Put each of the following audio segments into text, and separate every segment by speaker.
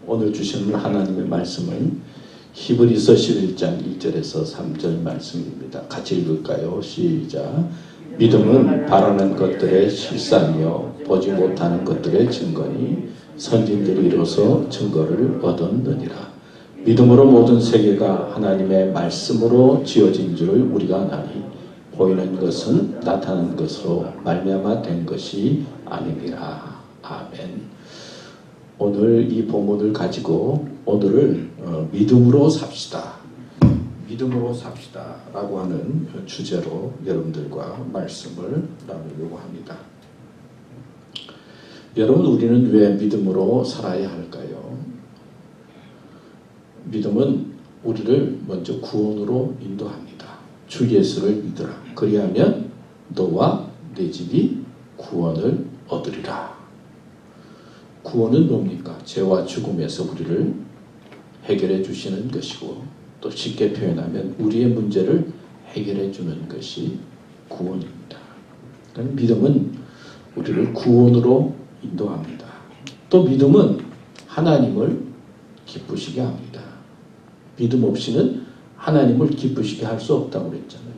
Speaker 1: 오늘 주시는 하나님의 말씀은 히브리서 11장 1절에서 3절 말씀입니다. 같이 읽을까요? 시작. 믿음은 바라는 것들의 실상이요 보지 못하는 것들의 증거니 선진들이 이로써 증거를 얻었느니라. 믿음으로 모든 세계가 하나님의 말씀으로 지어진 줄을 우리가 아나니 보이는 것은 나타난 것으로 말미암아 된 것이 아니니라. 아멘. 오늘 이 본문을 가지고 오늘을 믿음으로 삽시다. 믿음으로 삽시다 라고 하는 주제로 여러분들과 말씀을 나누려고 합니다. 여러분, 우리는 왜 믿음으로 살아야 할까요? 믿음은 우리를 먼저 구원으로 인도합니다. 주 예수를 믿으라. 그리하면 너와 내 집이 구원을 얻으리라. 구원은 뭡니까? 죄와 죽음에서 우리를 해결해 주시는 것이고, 또 쉽게 표현하면 우리의 문제를 해결해 주는 것이 구원입니다. 그러니까 믿음은 우리를 구원으로 인도합니다. 또 믿음은 하나님을 기쁘시게 합니다. 믿음 없이는 하나님을 기쁘시게 할 수 없다고 그랬잖아요.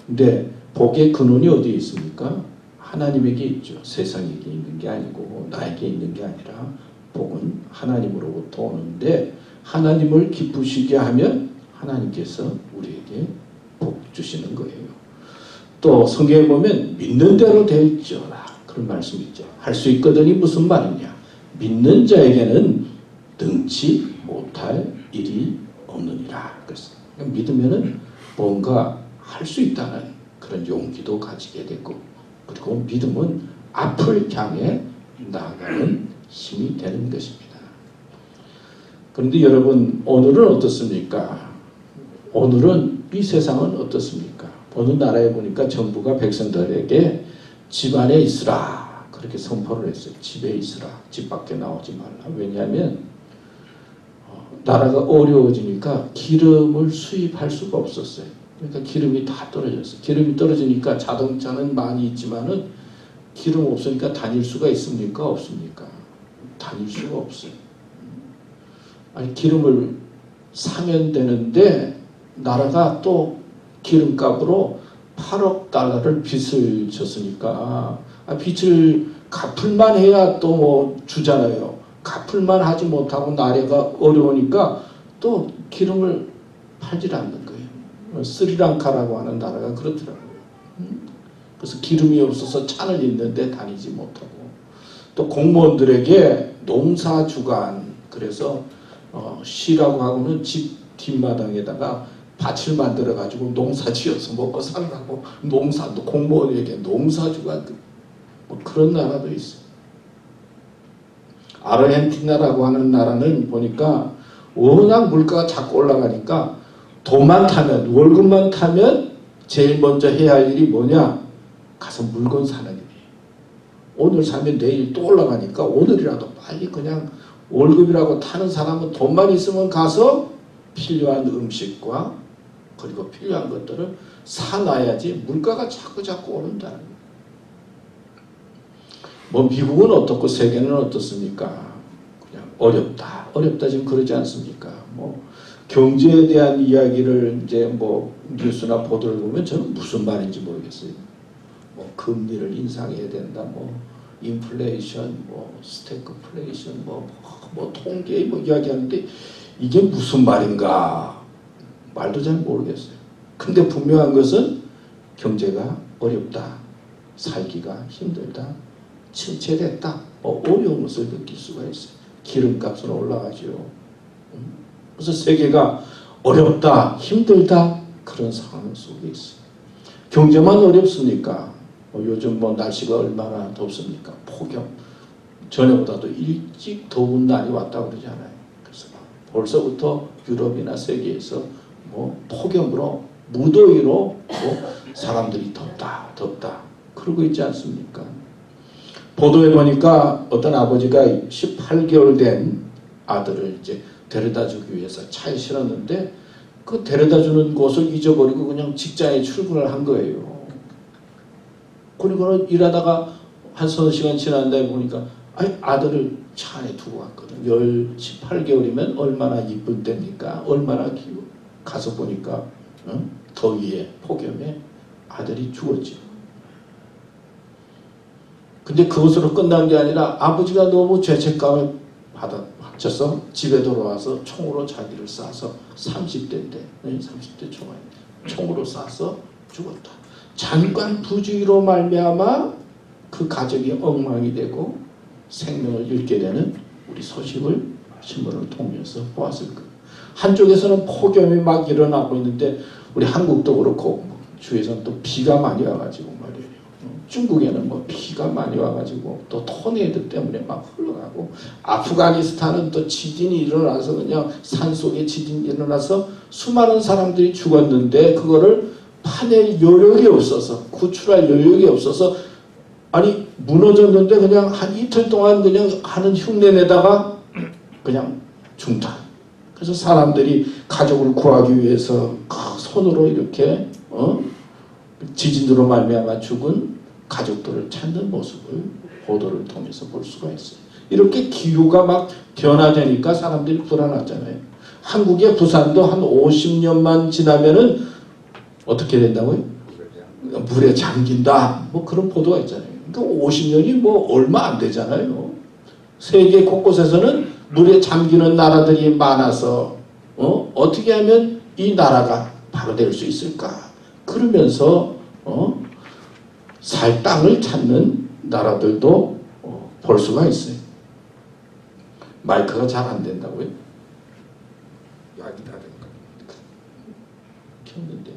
Speaker 1: 근데 복의 근원이 어디에 있습니까? 하나님에게 있죠. 세상에게 있는 게 아니고 나에게 있는 게 아니라 복은 하나님으로부터 오는데, 하나님을 기쁘시게 하면 하나님께서 우리에게 복 주시는 거예요. 또 성경에 보면 믿는 대로 될지어다 그런 말씀이 있죠. 할 수 있거든이 무슨 말이냐? 믿는 자에게는 능치 못할 일이 없느니라. 그래서 믿으면은 뭔가 할 수 있다는 그런 용기도 가지게 되고, 그리고 믿음은 앞을 향해 나아가는 힘이 되는 것입니다. 그런데 여러분, 오늘은 어떻습니까? 오늘은 이 세상은 어떻습니까? 어느 나라에 보니까 정부가 백성들에게 집 안에 있으라 그렇게 선포를 했어요. 집에 있으라. 집 밖에 나오지 말라. 왜냐하면 나라가 어려워지니까 기름을 수입할 수가 없었어요. 그러니까 기름이 다 떨어졌어요. 기름이 떨어지니까 자동차는 많이 있지만은 기름 없으니까 다닐 수가 있습니까? 없습니까? 다닐 수가 없어요. 아니, 기름을 사면 되는데 나라가 또 기름값으로 8억 달러를 빚을 졌으니까 빚을 갚을만 해야 또 뭐 주잖아요. 갚을만 하지 못하고 나라가 어려우니까 또 기름을 팔질 않는 거예요. 스리랑카라고 하는 나라가 그렇더라고요. 그래서 기름이 없어서 차를 있는데 다니지 못하고, 또 공무원들에게 농사주간, 그래서 시라고 하고는 집 뒷마당에다가 밭을 만들어 가지고 농사 지어서 먹고 살라고, 농사도 공무원에게 농사주간, 뭐 그런 나라도 있어요. 아르헨티나라고 하는 나라는 보니까 워낙 물가가 자꾸 올라가니까 돈만 타면, 월급만 타면 제일 먼저 해야 할 일이 뭐냐? 가서 물건 사는 일이에요. 오늘 사면 내일 또 올라가니까 오늘이라도 빨리 그냥 월급이라고 타는 사람은 돈만 있으면 가서 필요한 음식과 그리고 필요한 것들을 사놔야지 물가가 자꾸 오른다는 거예요. 뭐 미국은 어떻고 세계는 어떻습니까? 그냥 어렵다 지금 그러지 않습니까? 뭐 경제에 대한 이야기를 이제 뭐 뉴스나 보도를 보면 저는 무슨 말인지 모르겠어요. 뭐 금리를 인상해야 된다, 뭐 인플레이션, 뭐 스태그플레이션, 뭐 통계 뭐 이야기하는데 이게 무슨 말인가? 말도 잘 모르겠어요. 근데 분명한 것은 경제가 어렵다, 살기가 힘들다, 침체됐다, 어려운 것을 느낄 수가 있어요. 기름값은 올라가죠. 그래서 세계가 어렵다, 힘들다, 그런 상황 속에 있어요. 경제만 어렵습니까? 요즘 뭐 날씨가 얼마나 덥습니까? 폭염. 전에보다도 일찍 더운 날이 왔다고 그러잖아요. 그래서 벌써부터 유럽이나 세계에서 뭐 폭염으로, 무더위로 뭐 사람들이 덥다 그러고 있지 않습니까? 보도에 보니까 어떤 아버지가 18개월 된 아들을 이제 데려다 주기 위해서 차에 실었는데 그 데려다 주는 곳을 잊어버리고 그냥 직장에 출근을 한 거예요. 그리고 일하다가 한 서너 시간 지난 다음에 보니까 아니, 아들을 차 안에 두고 왔거든. 18개월이면 얼마나 이쁠 때입니까? 얼마나 키워. 가서 보니까 더위에 폭염에 아들이 죽었죠. 근데 그것으로 끝난 게 아니라 아버지가 너무 죄책감을 받쳐서 집에 돌아와서 총으로 자기를 쏴서 30대인데 30대 초반에 총으로 쏴서 죽었다. 잠깐 부주의로 말미암아 그 가족이 엉망이 되고 생명을 잃게 되는 우리 소식을 신문을 통해서 보았을 거예요. 한쪽에서는 폭염이 막 일어나고 있는데 우리 한국도 그렇고 주위에서는 또 비가 많이 와가지고 말이에요. 중국에는 뭐 비가 많이 와가지고 또 토네이도 때문에 막 흘러가고 아프가니스탄은 또 지진이 일어나서 그냥 산속에 지진이 일어나서 수많은 사람들이 죽었는데 그거를 파낼 여력이 없어서 구출할 여력이 없어서 아니 무너졌는데 그냥 한 이틀 동안 그냥 하는 흉내내다가 그냥 중단. 그래서 사람들이 가족을 구하기 위해서 손으로 이렇게 지진으로 말미암아 죽은 가족들을 찾는 모습을 보도를 통해서 볼 수가 있어요. 이렇게 기후가 막 변화되니까 사람들이 불안하잖아요. 한국의 부산도 한 50년만 지나면은 어떻게 된다고요? 물에 잠긴다. 뭐 그런 보도가 있잖아요. 그러니까 50년이 뭐 얼마 안 되잖아요. 세계 곳곳에서는 물에 잠기는 나라들이 많아서 어떻게 하면 이 나라가 바로 될 수 있을까? 그러면서 살 땅을 찾는 나라들도 볼 수가 있어요. 마이크가 잘 안 된다고요? 약이다 된가? 켰는데.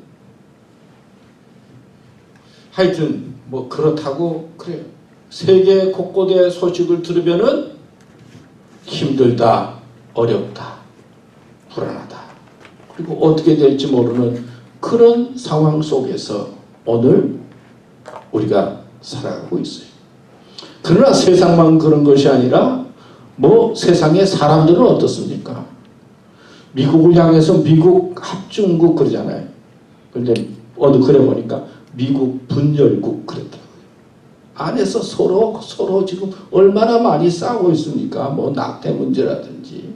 Speaker 1: 하여튼 뭐 그렇다고 그래요. 세계 곳곳의 소식을 들으면은 힘들다, 어렵다, 불안하다. 그리고 어떻게 될지 모르는 그런 상황 속에서 오늘 우리가 살아가고 있어요. 그러나 세상만 그런 것이 아니라 뭐 세상의 사람들은 어떻습니까? 미국을 향해서 미국 합중국 그러잖아요. 그런데 어느 그래 보니까 미국 분열국 그랬더라고요. 안에서 서로 지금 얼마나 많이 싸우고 있습니까? 뭐 낙태 문제라든지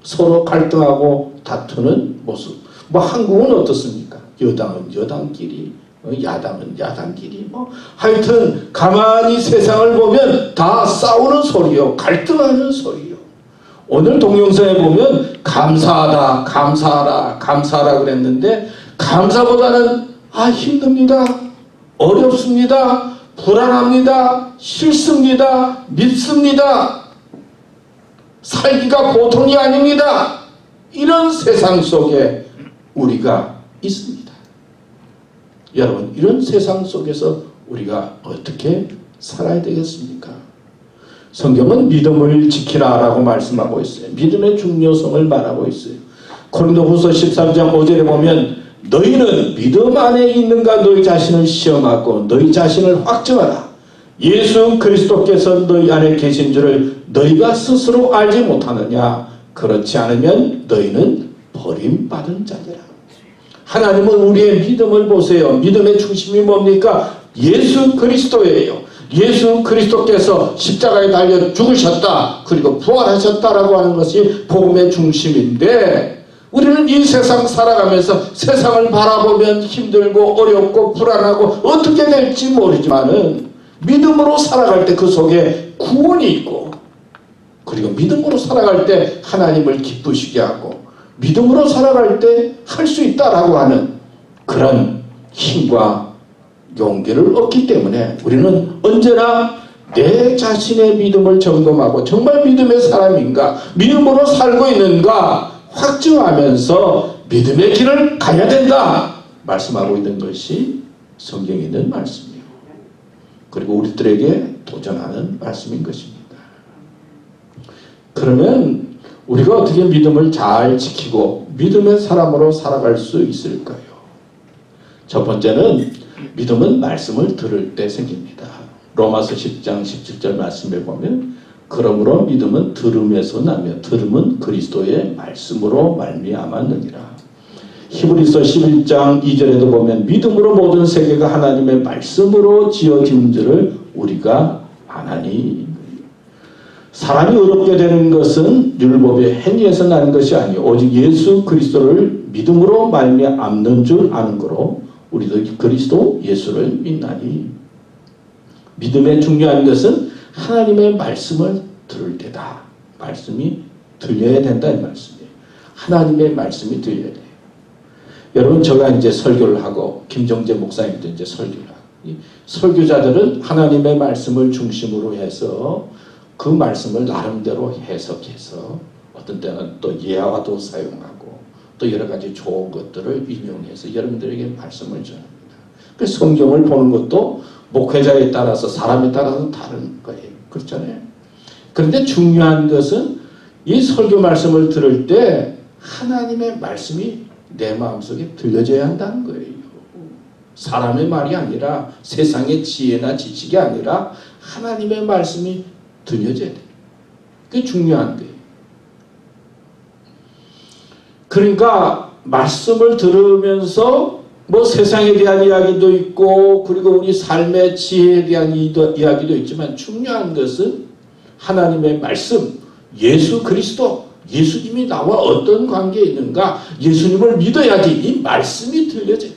Speaker 1: 서로 갈등하고 다투는 모습. 뭐 한국은 어떻습니까? 여당은 여당끼리, 야당은 야당끼리, 뭐 하여튼 가만히 세상을 보면 다 싸우는 소리요, 갈등하는 소리요. 오늘 동영상에 보면 감사하다, 감사하라, 감사하라 그랬는데 감사보다는 힘듭니다, 어렵습니다, 불안합니다, 싫습니다, 믿습니다, 살기가 보통이 아닙니다. 이런 세상 속에 우리가 있습니다. 여러분, 이런 세상 속에서 우리가 어떻게 살아야 되겠습니까? 성경은 믿음을 지키라 라고 말씀하고 있어요. 믿음의 중요성을 말하고 있어요. 고린도후서 13장 5절에 보면 너희는 믿음 안에 있는가 너희 자신을 시험하고 너희 자신을 확증하라. 예수 그리스도께서 너희 안에 계신 줄을 너희가 스스로 알지 못하느냐. 그렇지 않으면 너희는 버림받은 자들아. 하나님은 우리의 믿음을 보세요. 믿음의 중심이 뭡니까? 예수 그리스도예요. 예수 그리스도께서 십자가에 달려 죽으셨다. 그리고 부활하셨다라고 하는 것이 복음의 중심인데 우리는 이 세상 살아가면서 세상을 바라보면 힘들고 어렵고 불안하고 어떻게 될지 모르지만은 믿음으로 살아갈 때 그 속에 구원이 있고 그리고 믿음으로 살아갈 때 하나님을 기쁘시게 하고 믿음으로 살아갈 때 할 수 있다라고 하는 그런 힘과 용기를 얻기 때문에 우리는 언제나 내 자신의 믿음을 점검하고 정말 믿음의 사람인가, 믿음으로 살고 있는가 확증하면서 믿음의 길을 가야 된다 말씀하고 있는 것이 성경에 있는 말씀이에요. 그리고 우리들에게 도전하는 말씀인 것입니다. 그러면 우리가 어떻게 믿음을 잘 지키고 믿음의 사람으로 살아갈 수 있을까요? 첫 번째는 믿음은 말씀을 들을 때 생깁니다. 로마서 10장 17절 말씀에 보면 그러므로 믿음은 들음에서 나며 들음은 그리스도의 말씀으로 말미암았느니라. 히브리서 11장 2절에도 보면 믿음으로 모든 세계가 하나님의 말씀으로 지어진 줄을 우리가 아나니. 사람이 의롭게 되는 것은 율법의 행위에서 나는 것이 아니요 오직 예수 그리스도를 믿음으로 말미암는 줄 아는 거로 우리도 그리스도 예수를 믿나니. 믿음의 중요한 것은 하나님의 말씀을 들을 때다. 말씀이 들려야 된다 이 말씀이에요. 하나님의 말씀이 들려야 돼요. 여러분 제가 이제 설교를 하고 김정재 목사님도 이제 설교를 하고 설교자들은 하나님의 말씀을 중심으로 해서 그 말씀을 나름대로 해석해서 어떤 때는 또 예화도 사용하고 또 여러 가지 좋은 것들을 인용해서 여러분들에게 말씀을 전합니다. 그래서 성경을 보는 것도 목회자에 따라서 사람에 따라서 다른 거예요. 그렇잖아요. 그런데 중요한 것은 이 설교 말씀을 들을 때 하나님의 말씀이 내 마음속에 들려져야 한다는 거예요. 사람의 말이 아니라 세상의 지혜나 지식이 아니라 하나님의 말씀이 들려져야 돼요. 그게 중요한 거예요. 그러니까 말씀을 들으면서 뭐 세상에 대한 이야기도 있고 그리고 우리 삶의 지혜에 대한 이야기도 있지만 중요한 것은 하나님의 말씀, 예수 그리스도, 예수님이 나와 어떤 관계에 있는가, 예수님을 믿어야지 이 말씀이 들려져요.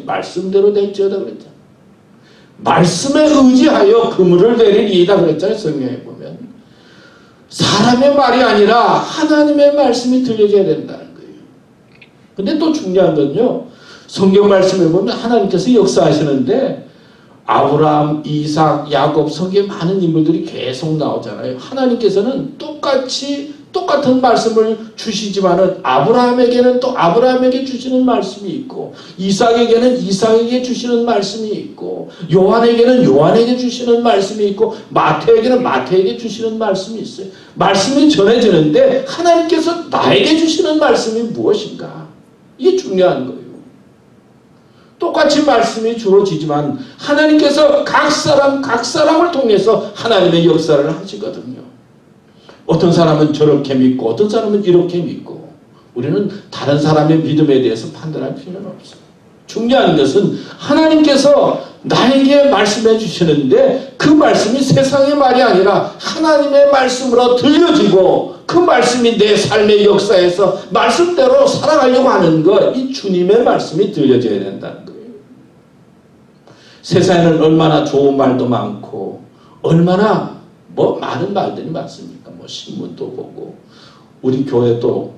Speaker 1: 말씀대로 될지어다 그랬잖아요. 말씀에 의지하여 그물을 내리리이다 그랬잖아요. 성경에 보면 사람의 말이 아니라 하나님의 말씀이 들려져야 된다는 거예요. 근데 또 중요한 건요, 성경 말씀에 보면 하나님께서 역사하시는데 아브라함, 이삭, 야곱, 성경에 많은 인물들이 계속 나오잖아요. 하나님께서는 똑같은 말씀을 주시지만은 아브라함에게는 또 아브라함에게 주시는 말씀이 있고 이삭에게는 이삭에게 주시는 말씀이 있고 요한에게는 요한에게 주시는 말씀이 있고 마태에게는 마태에게 주시는 말씀이 있어요. 말씀이 전해지는데 하나님께서 나에게 주시는 말씀이 무엇인가? 이게 중요한 거예요. 똑같이 말씀이 주어지지만 하나님께서 각 사람을 통해서 하나님의 역사를 하시거든요. 어떤 사람은 저렇게 믿고 어떤 사람은 이렇게 믿고 우리는 다른 사람의 믿음에 대해서 판단할 필요는 없어요. 중요한 것은 하나님께서 나에게 말씀해 주시는데 그 말씀이 세상의 말이 아니라 하나님의 말씀으로 들려지고 그 말씀이 내 삶의 역사에서 말씀대로 살아가려고 하는 것, 이 주님의 말씀이 들려져야 된다는 거예요. 세상에는 얼마나 좋은 말도 많고 얼마나 많은 말들이 많습니까? 신문도 보고 우리 교회도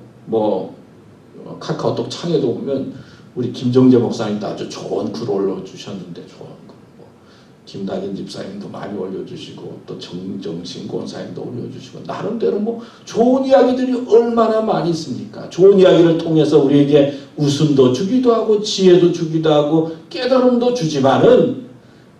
Speaker 1: 카카오톡 창에도 보면 우리 김정재 목사님도 아주 좋은 글 올려주셨는데 좋은 글, 김다진 집사님도 많이 올려주시고 또 정정신 권사님도 올려주시고 나름대로 좋은 이야기들이 얼마나 많이 있습니까? 좋은 이야기를 통해서 우리에게 웃음도 주기도 하고 지혜도 주기도 하고 깨달음도 주지만은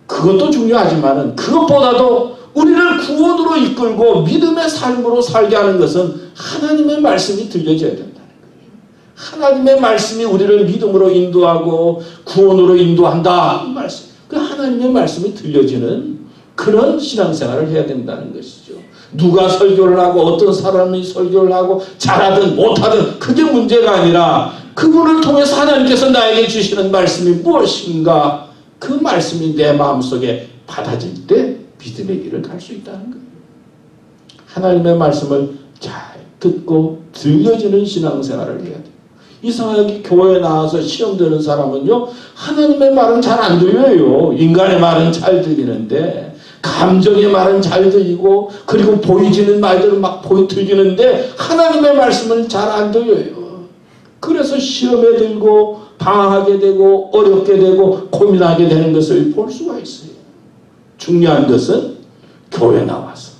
Speaker 1: 그것도 중요하지만은 그것보다도 우리를 구원으로 이끌고 믿음의 삶으로 살게 하는 것은 하나님의 말씀이 들려져야 된다는 거예요. 하나님의 말씀이 우리를 믿음으로 인도하고 구원으로 인도한다. 이 말씀. 그 하나님의 말씀이 들려지는 그런 신앙생활을 해야 된다는 것이죠. 누가 설교를 하고 어떤 사람이 설교를 하고 잘하든 못하든 그게 문제가 아니라 그분을 통해서 하나님께서 나에게 주시는 말씀이 무엇인가, 그 말씀이 내 마음속에 받아질 때 믿음의 길을 갈 수 있다는 거예요. 하나님의 말씀을 잘 듣고 들려지는 신앙생활을 해야 돼요. 이상하게 교회에 나와서 시험 드는 사람은요, 하나님의 말은 잘 안 들려요. 인간의 말은 잘 들리는데 감정의 말은 잘 들리고 그리고 보이지는 말들은 막 들리는데 하나님의 말씀은 잘 안 들려요. 그래서 시험에 들고 방황하게 되고 어렵게 되고 고민하게 되는 것을 볼 수가 있어요. 중요한 것은 교회 나와서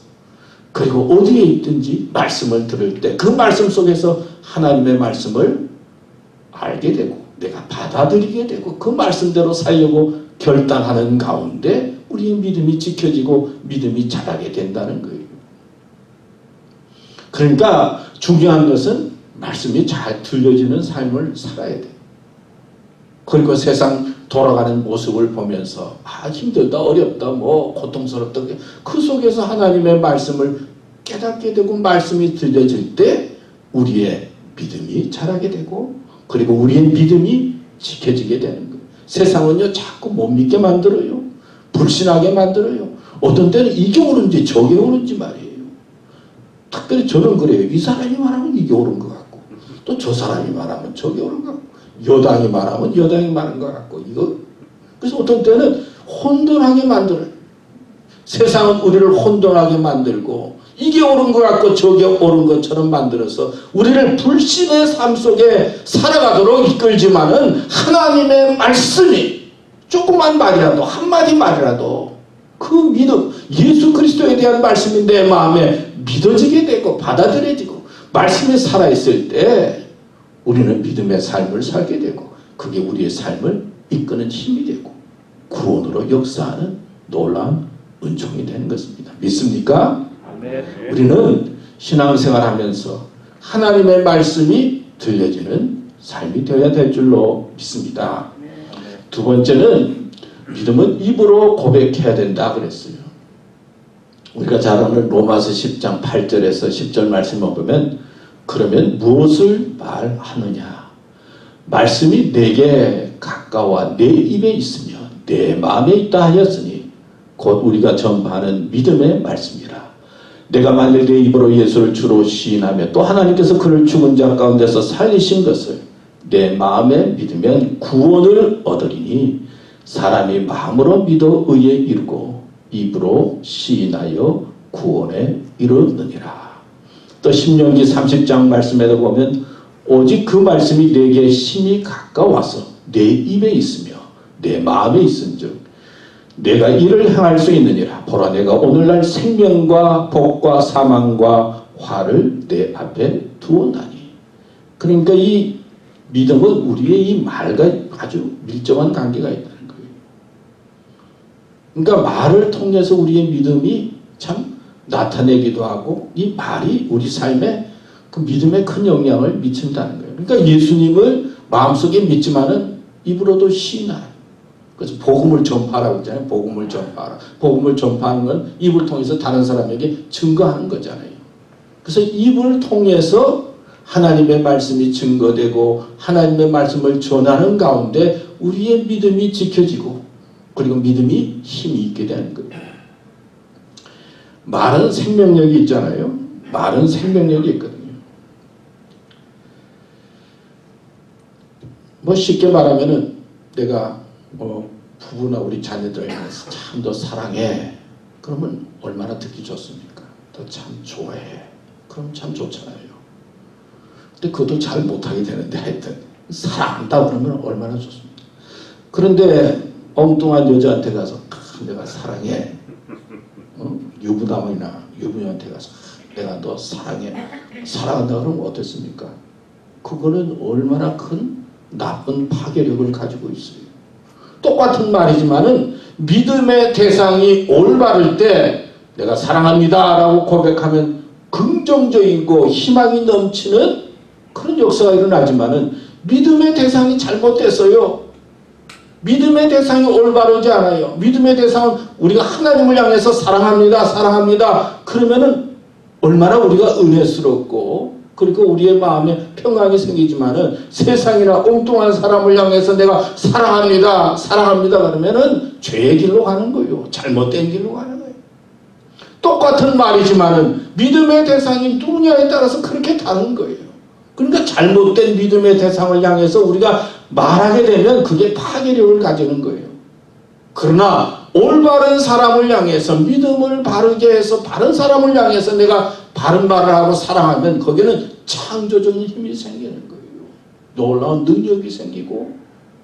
Speaker 1: 그리고 어디에 있든지 말씀을 들을 때 그 말씀 속에서 하나님의 말씀을 알게 되고 내가 받아들이게 되고 그 말씀대로 살려고 결단하는 가운데 우리의 믿음이 지켜지고 믿음이 자라게 된다는 거예요. 그러니까 중요한 것은 말씀이 잘 들려지는 삶을 살아야 돼요. 그리고 세상 돌아가는 모습을 보면서 힘들다 어렵다 고통스럽다 그 속에서 하나님의 말씀을 깨닫게 되고 말씀이 들려질 때 우리의 믿음이 자라게 되고 그리고 우리의 믿음이 지켜지게 되는 거예요. 세상은요 자꾸 못 믿게 만들어요. 불신하게 만들어요. 어떤 때는 이게 옳은지 저게 옳은지 말이에요. 특별히 저는 그래요. 이 사람이 말하면 이게 옳은 것 같고 또 저 사람이 말하면 저게 옳은 것 같고 여당이 말하면 여당이 말한 것 같고 이거 그래서 어떤 때는 혼돈하게 만들어요. 세상은 우리를 혼돈하게 만들고 이게 옳은 것 같고 저게 옳은 것처럼 만들어서 우리를 불신의 삶 속에 살아가도록 이끌지만은 하나님의 말씀이 조그만 말이라도 한마디 말이라도 그 믿음 예수 그리스도에 대한 말씀이 내 마음에 믿어지게 되고 받아들여지고 말씀이 살아있을 때 우리는 믿음의 삶을 살게 되고 그게 우리의 삶을 이끄는 힘이 되고 구원으로 역사하는 놀라운 은총이 되는 것입니다. 믿습니까? 아멘. 우리는 신앙생활 하면서 하나님의 말씀이 들려지는 삶이 되어야 될 줄로 믿습니다. 두 번째는 믿음은 입으로 고백해야 된다 그랬어요. 우리가 잘 아는 로마서 10장 8절에서 10절 말씀을 보면 그러면 무엇을 말하느냐 말씀이 내게 가까워 내 입에 있으며 내 마음에 있다 하였으니 곧 우리가 전파하는 믿음의 말씀이라. 내가 만일 내 입으로 예수를 주로 시인하며 또 하나님께서 그를 죽은 자 가운데서 살리신 것을 내 마음에 믿으면 구원을 얻으리니 사람이 마음으로 믿어 의에 이르고 입으로 시인하여 구원에 이르느니라. 또 신명기 30장 말씀에도 보면 오직 그 말씀이 내게 심히 가까워서 내 입에 있으며 내 마음에 있은즉 내가 이를 행할 수 있느니라. 보라 내가 오늘날 생명과 복과 사망과 화를 내 앞에 두었나니. 그러니까 이 믿음은 우리의 이 말과 아주 밀접한 관계가 있다는 거예요. 그러니까 말을 통해서 우리의 믿음이 참 나타내기도 하고 이 말이 우리 삶에 그 믿음에 큰 영향을 미친다는 거예요. 그러니까 예수님을 마음속에 믿지만은 입으로도 시인하라. 그래서 복음을 전파하라고 했잖아요. 복음을 전파하라. 복음을 전파하는 건 입을 통해서 다른 사람에게 증거하는 거잖아요. 그래서 입을 통해서 하나님의 말씀이 증거되고 하나님의 말씀을 전하는 가운데 우리의 믿음이 지켜지고 그리고 믿음이 힘이 있게 되는 거예요. 말은 생명력이 있잖아요. 말은 생명력이 있거든요. 뭐 쉽게 말하면은 내가 부부나 우리 자녀들에게 참 더 사랑해. 그러면 얼마나 듣기 좋습니까? 더 참 좋아해. 그럼 참 좋잖아요. 근데 그것도 잘 못하게 되는데 하여튼 사랑한다 그러면 얼마나 좋습니까? 그런데 엉뚱한 여자한테 가서 내가 사랑해. 유부남이나 유부녀한테 가서 내가 너 사랑해. 사랑한다 그러면 어떻습니까? 그거는 얼마나 큰 나쁜 파괴력을 가지고 있어요. 똑같은 말이지만은 믿음의 대상이 올바를 때 내가 사랑합니다 라고 고백하면 긍정적이고 희망이 넘치는 그런 역사가 일어나지만은 믿음의 대상이 잘못됐어요. 믿음의 대상이 올바르지 않아요. 믿음의 대상은 우리가 하나님을 향해서 사랑합니다 사랑합니다 그러면은 얼마나 우리가 은혜스럽고 그리고 우리의 마음에 평강이 생기지만은 세상이나 엉뚱한 사람을 향해서 내가 사랑합니다 사랑합니다 그러면은 죄의 길로 가는 거예요. 잘못된 길로 가는 거예요. 똑같은 말이지만은 믿음의 대상이 누구냐에 따라서 그렇게 다른 거예요. 그러니까 잘못된 믿음의 대상을 향해서 우리가 말하게 되면 그게 파괴력을 가지는 거예요. 그러나 올바른 사람을 향해서 믿음을 바르게 해서 바른 사람을 향해서 내가 바른 말을 하고 사랑하면 거기는 창조적인 힘이 생기는 거예요. 놀라운 능력이 생기고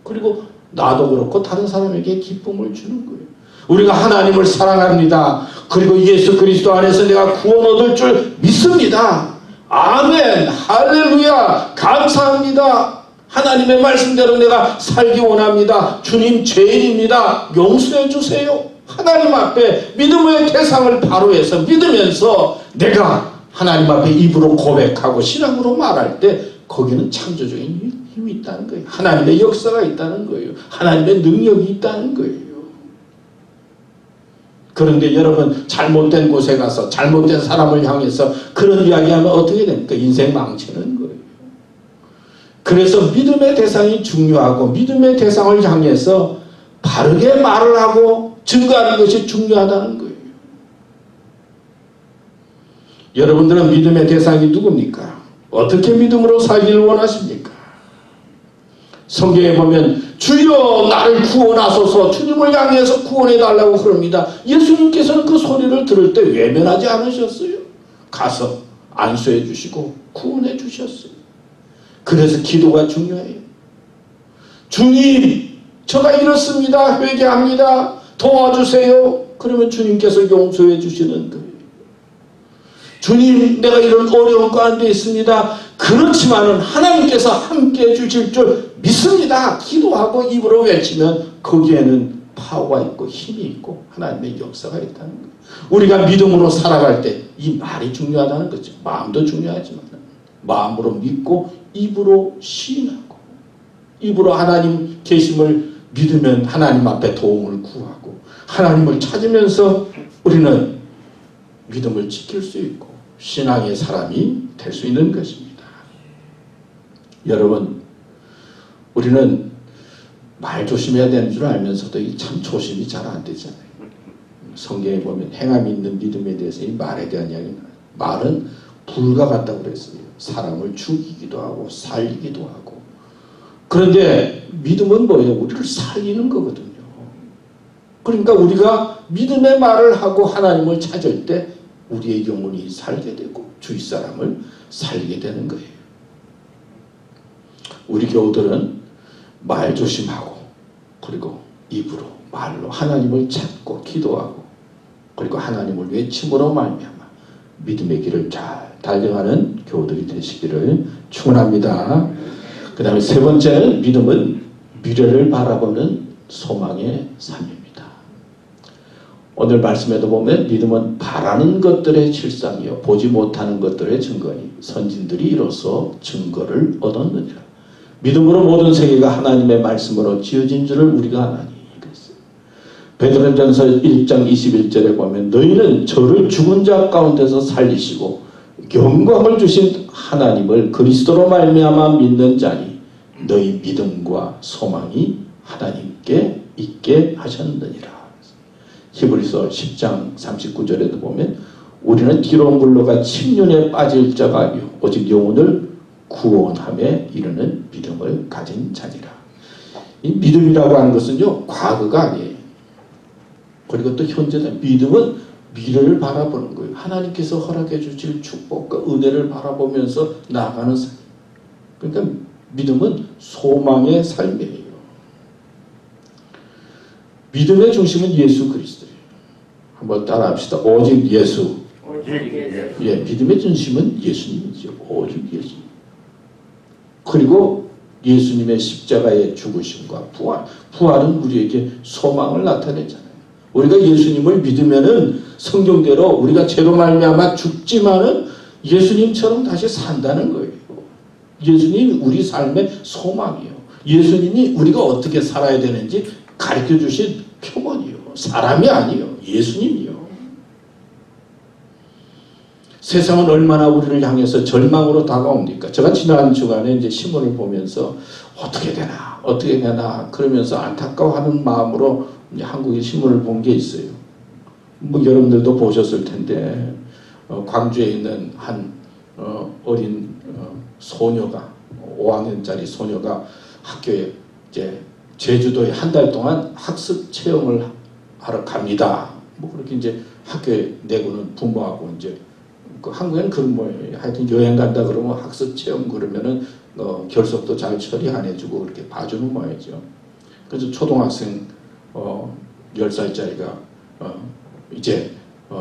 Speaker 1: 그리고 나도 그렇고 다른 사람에게 기쁨을 주는 거예요. 우리가 하나님을 사랑합니다. 그리고 예수 그리스도 안에서 내가 구원 얻을 줄 믿습니다. 아멘 할렐루야 감사합니다. 하나님의 말씀대로 내가 살기 원합니다. 주님 죄인입니다. 용서해 주세요. 하나님 앞에 믿음의 대상을 바로 해서 믿으면서 내가 하나님 앞에 입으로 고백하고 신앙으로 말할 때 거기는 창조적인 힘이 있다는 거예요. 하나님의 역사가 있다는 거예요. 하나님의 능력이 있다는 거예요. 그런데 여러분 잘못된 곳에 가서 잘못된 사람을 향해서 그런 이야기하면 어떻게 됩니까? 인생 망치는 거예요. 그래서 믿음의 대상이 중요하고 믿음의 대상을 향해서 바르게 말을 하고 증거하는 것이 중요하다는 거예요. 여러분들은 믿음의 대상이 누굽니까? 어떻게 믿음으로 살기를 원하십니까? 성경에 보면 주여 나를 구원하소서, 주님을 향해서 구원해달라고 그럽니다. 예수님께서는 그 소리를 들을 때 외면하지 않으셨어요. 가서 안수해 주시고 구원해 주셨어요. 그래서 기도가 중요해요. 주님, 제가 이렇습니다. 회개합니다. 도와주세요. 그러면 주님께서 용서해 주시는 거예요. 주님, 내가 이런 어려운 가운데 있습니다. 그렇지만은 하나님께서 함께 해주실 줄 믿습니다. 기도하고 입으로 외치면 거기에는 파워가 있고 힘이 있고 하나님의 역사가 있다는 거예요. 우리가 믿음으로 살아갈 때 이 말이 중요하다는 거죠. 마음도 중요하지만 마음으로 믿고 입으로 시인하고 입으로 하나님 계심을 믿으면 하나님 앞에 도움을 구하고 하나님을 찾으면서 우리는 믿음을 지킬 수 있고 신앙의 사람이 될 수 있는 것입니다. 여러분, 우리는 말 조심해야 되는 줄 알면서도 참 조심이 잘 안 되잖아요. 성경에 보면 행함이 있는 믿음에 대해서 이 말에 대한 이야기는 말은 불과 같다고 그랬어요. 사람을 죽이기도 하고 살리기도 하고. 그런데 믿음은 뭐예요? 우리를 살리는 거거든요. 그러니까 우리가 믿음의 말을 하고 하나님을 찾을 때 우리의 영혼이 살게 되고 주위 사람을 살리게 되는 거예요. 우리 교우들은 말 조심하고 그리고 입으로 말로 하나님을 찾고 기도하고 그리고 하나님을 외침으로 말미암아 믿음의 길을 잘 달려가는 교우들이 되시기를 축원합니다. 그 다음에 세 번째는 믿음은 미래를 바라보는 소망의 삶입니다. 오늘 말씀에도 보면 믿음은 바라는 것들의 실상이요 보지 못하는 것들의 증거니 선진들이 이로써 증거를 얻었느니라. 믿음으로 모든 세계가 하나님의 말씀으로 지어진 줄을 우리가 아나니. 베드로전서 1장 21절에 보면 너희는 저를 죽은 자 가운데서 살리시고 영광을 주신 하나님을 그리스도로 말미암아 믿는 자니 너희 믿음과 소망이 하나님께 있게 하셨느니라. 히브리서 10장 39절에도 보면 우리는 기로운 물로가 침륜에 빠질 자가 아니요 오직 영혼을 구원함에 이르는 믿음을 가진 자니라. 이 믿음이라고 하는 것은요 과거가 아니에요. 그리고 또 현재다. 믿음은 미래를 바라보는 거예요. 하나님께서 허락해 주실 축복과 은혜를 바라보면서 나아가는 삶. 그러니까 믿음은 소망의 삶이에요. 믿음의 중심은 예수 그리스도예요. 한번 따라합시다. 오직 예수. 예, 믿음의 중심은 예수님이죠. 오직 예수님. 그리고 예수님의 십자가의 죽으심과 부활. 부활은 우리에게 소망을 나타내잖아요. 우리가 예수님을 믿으면은 성경대로 우리가 죄로 말미암아 죽지만은 예수님처럼 다시 산다는 거예요. 예수님이 우리 삶의 소망이요. 예수님이 우리가 어떻게 살아야 되는지 가르쳐 주신 표본이요. 사람이 아니요. 예수님이요. 세상은 얼마나 우리를 향해서 절망으로 다가옵니까? 제가 지난 주간에 이제 신문을 보면서 어떻게 되나 그러면서 안타까워하는 마음으로 한국의 신문을 본 게 있어요. 뭐 여러분들도 보셨을 텐데 광주에 있는 한 어린 소녀가 5학년짜리 소녀가 학교에 이제 제주도에 한 달 동안 학습 체험을 하러 갑니다. 뭐 그렇게 이제 학교에 내고는 부모하고 이제 그 한국에는 그런 모양이에요. 하여튼 여행 간다 그러면 학습 체험 그러면은 결석도 잘 처리 안 해주고 그렇게 봐주는 모양이죠. 그래서 초등학생 10살짜리가 이제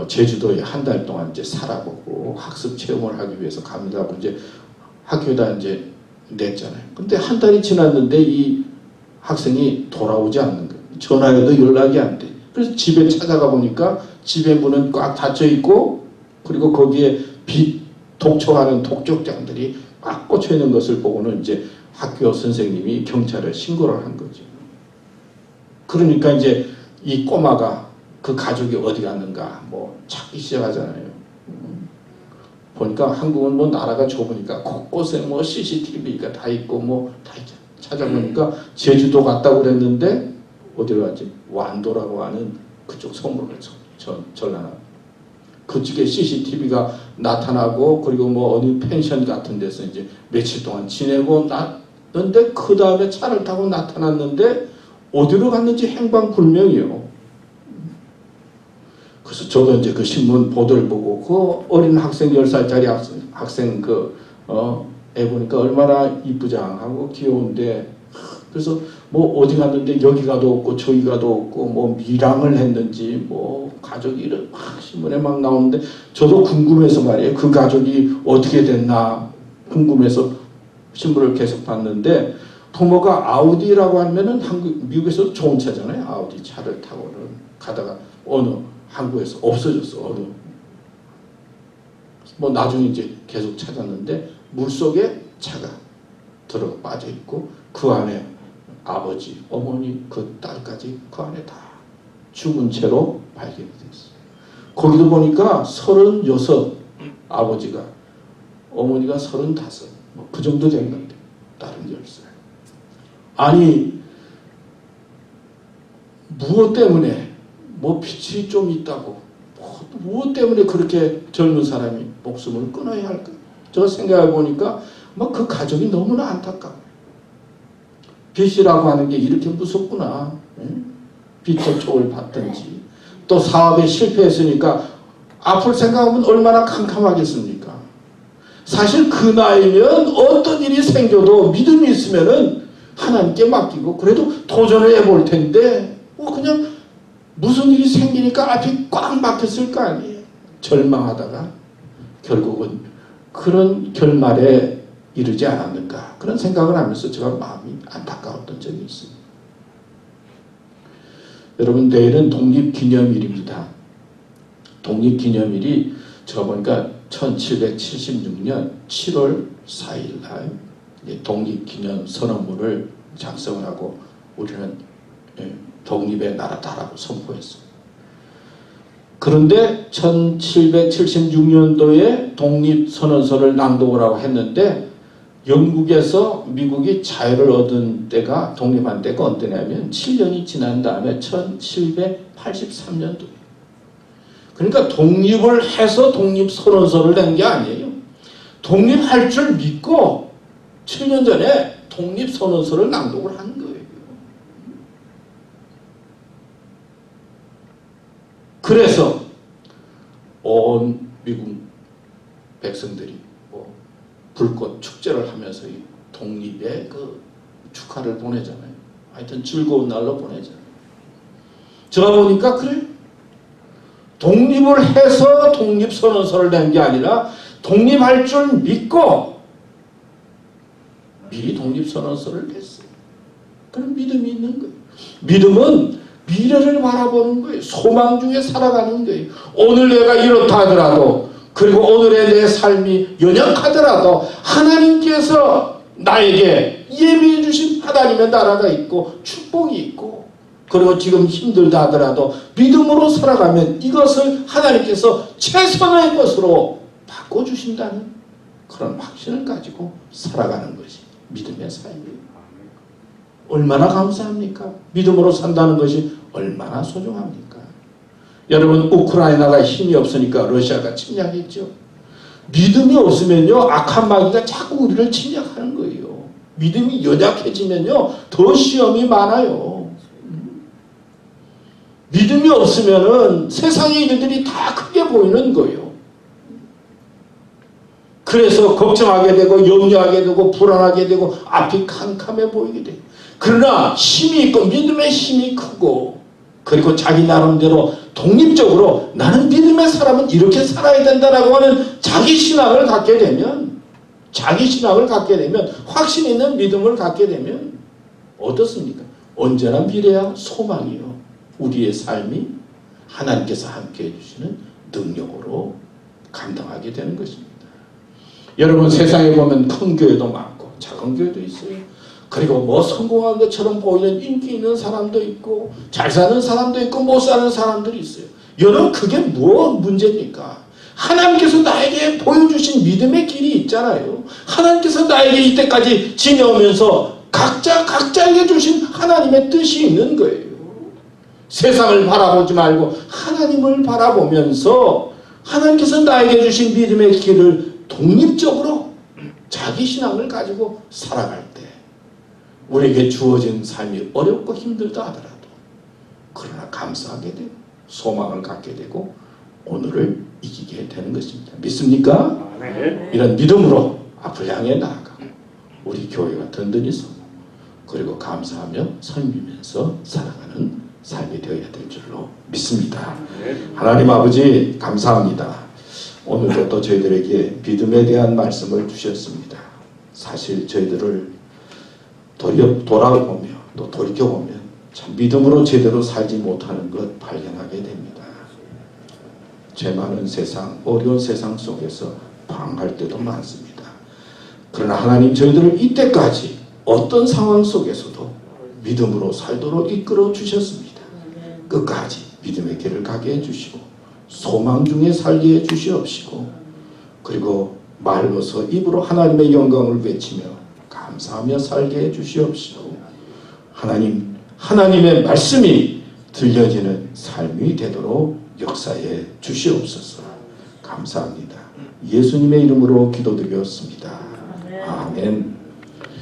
Speaker 1: 제주도에 한 달 동안 이제 살아보고 학습 체험을 하기 위해서 갑니다. 하고 이제 학교에다 이제 냈잖아요. 근데 한 달이 지났는데 이 학생이 돌아오지 않는 거예요. 전화해도 연락이 안 돼. 그래서 집에 찾아가 보니까 집에 문은 꽉 닫혀 있고 그리고 거기에 독촉하는 독촉장들이 꽉 꽂혀 있는 것을 보고는 이제 학교 선생님이 경찰에 신고를 한 거죠. 그러니까 이제 이 꼬마가 그 가족이 어디 갔는가 뭐 찾기 시작하잖아요. 보니까 한국은 뭐 나라가 좁으니까 곳곳에 뭐 CCTV가 다 있고 뭐 다 있잖아요. 찾아보니까 제주도 갔다고 그랬는데 어디로 갔지? 완도라고 하는 그쪽 섬으로 전라나. 그쪽에 CCTV가 나타나고 그리고 뭐 어디 펜션 같은 데서 이제 며칠 동안 지내고 났는데 그 다음에 차를 타고 나타났는데 어디로 갔는지 행방불명이요. 그래서 저도 이제 그 신문 보도를 보고 그 어린 학생 10살짜리 학생 애 보니까 얼마나 이쁘장하고 귀여운데 그래서 뭐 어디 갔는데 여기가도 없고 저기가도 없고 뭐 밀항을 했는지 뭐 가족이 이런 막 신문에 막 나오는데 저도 궁금해서 말이에요. 그 가족이 어떻게 됐나 궁금해서 신문을 계속 봤는데 부모가 아우디라고 하면은 미국에서 좋은 차잖아요. 아우디 차를 타고는 가다가 어느 한국에서 없어졌어. 어느 뭐 나중에 이제 계속 찾았는데 물속에 차가 들어가 빠져 있고 그 안에 아버지, 어머니, 그 딸까지 그 안에 다 죽은 채로 발견이 됐어요. 거기도 보니까 36 아버지가 어머니가 35 뭐 그 정도 된 건데 딸은 10살. 아니 무엇 때문에 뭐 빛이 좀 있다고 무엇 때문에 그렇게 젊은 사람이 목숨을 끊어야 할까? 저 생각해 보니까 뭐 그 가족이 너무나 안타까워요. 빚이라고 하는 게 이렇게 무섭구나. 빚의 촉을 받든지 또 사업에 실패했으니까 앞을 생각하면 얼마나 캄캄하겠습니까? 사실 그 나이면 어떤 일이 생겨도 믿음이 있으면은 하나님께 맡기고 그래도 도전을 해볼 텐데 뭐 그냥 무슨 일이 생기니까 앞이 꽉 막혔을 거 아니에요. 절망하다가 결국은 그런 결말에 이르지 않았는가 그런 생각을 하면서 제가 마음이 안타까웠던 적이 있습니다. 여러분 내일은 독립기념일입니다. 독립기념일이 제가 보니까 1776년 7월 4일 날 독립기념선언문을 작성을 하고 우리는 독립의 나라다라고 선포했습니다. 그런데 1776년도에 독립선언서를 낭독을 하고 했는데 영국에서 미국이 자유를 얻은 때가 독립한 때가 언제냐면 7년이 지난 다음에 1783년도예요. 그러니까 독립을 해서 독립선언서를 낸 게 아니에요. 독립할 줄 믿고 7년 전에 독립선언서를 낭독을 한 거예요. 그래서 온 미국 백성들이 뭐 불꽃 축제를 하면서 이 독립의 그 축하를 보내잖아요. 하여튼 즐거운 날로 보내잖아요. 제가 보니까 그래 독립을 해서 독립선언서를 낸 게 아니라 독립할 줄 믿고 미리 독립선언서를 냈어요. 그런 믿음이 있는 거예요. 믿음은 미래를 바라보는 거예요. 소망 중에 살아가는 거예요. 오늘 내가 이렇다 하더라도 그리고 오늘의 내 삶이 연약하더라도 하나님께서 나에게 예비해 주신 하나님의 나라가 있고 축복이 있고 그리고 지금 힘들다 하더라도 믿음으로 살아가면 이것을 하나님께서 최선의 것으로 바꿔주신다는 그런 확신을 가지고 살아가는 것이 믿음의 삶이에요. 얼마나 감사합니까? 믿음으로 산다는 것이 얼마나 소중합니까? 여러분 우크라이나가 힘이 없으니까 러시아가 침략했죠. 믿음이 없으면요 악한 마귀가 자꾸 우리를 침략하는 거예요. 믿음이 연약해지면요 더 시험이 많아요. 믿음이 없으면은 세상의 일들이 다 크게 보이는 거예요. 그래서 걱정하게 되고 염려하게 되고 불안하게 되고 앞이 캄캄해 보이게 돼요. 그러나 힘이 있고 믿음의 힘이 크고 그리고 자기 나름대로 독립적으로 나는 믿음의 사람은 이렇게 살아야 된다라고 하는 자기 신앙을 갖게 되면 확신 있는 믿음을 갖게 되면 어떻습니까? 언제나 미래와 소망이요. 우리의 삶이 하나님께서 함께해 주시는 능력으로 감당하게 되는 것입니다. 여러분 세상에 보면 큰 교회도 많고 작은 교회도 있어요. 그리고 뭐 성공한 것처럼 보이는 인기 있는 사람도 있고 잘 사는 사람도 있고 못 사는 사람들이 있어요. 여러분 그게 무엇 문제입니까? 하나님께서 나에게 보여주신 믿음의 길이 있잖아요. 하나님께서 나에게 이때까지 지내오면서 각자에게 주신 하나님의 뜻이 있는 거예요. 세상을 바라보지 말고 하나님을 바라보면서 하나님께서 나에게 주신 믿음의 길을 독립적으로 자기 신앙을 가지고 살아갈 때 우리에게 주어진 삶이 어렵고 힘들다 하더라도 그러나 감사하게 되고 소망을 갖게 되고 오늘을 이기게 되는 것입니다. 믿습니까?
Speaker 2: 네.
Speaker 1: 이런 믿음으로 앞을 향해 나아가고 우리 교회가 든든히 서고 그리고 감사하며 섬기면서 살아가는 삶이 되어야 될 줄로 믿습니다. 하나님 아버지 감사합니다. 오늘도 또 저희들에게 믿음에 대한 말씀을 주셨습니다. 사실 저희들을 돌아보며 또 돌이켜보면 참 믿음으로 제대로 살지 못하는 것 발견하게 됩니다. 죄 많은 세상, 어려운 세상 속에서 방황할 때도 많습니다. 그러나 하나님 저희들을 이때까지 어떤 상황 속에서도 믿음으로 살도록 이끌어 주셨습니다. 끝까지 믿음의 길을 가게 해주시고 소망 중에 살게 해주시옵시고 그리고 말로서 입으로 하나님의 영광을 외치며 감사하며 살게 해주시옵시고 하나님의 말씀이 들려지는 삶이 되도록 역사해 주시옵소서. 감사합니다. 예수님의 이름으로 기도드렸습니다. 아멘.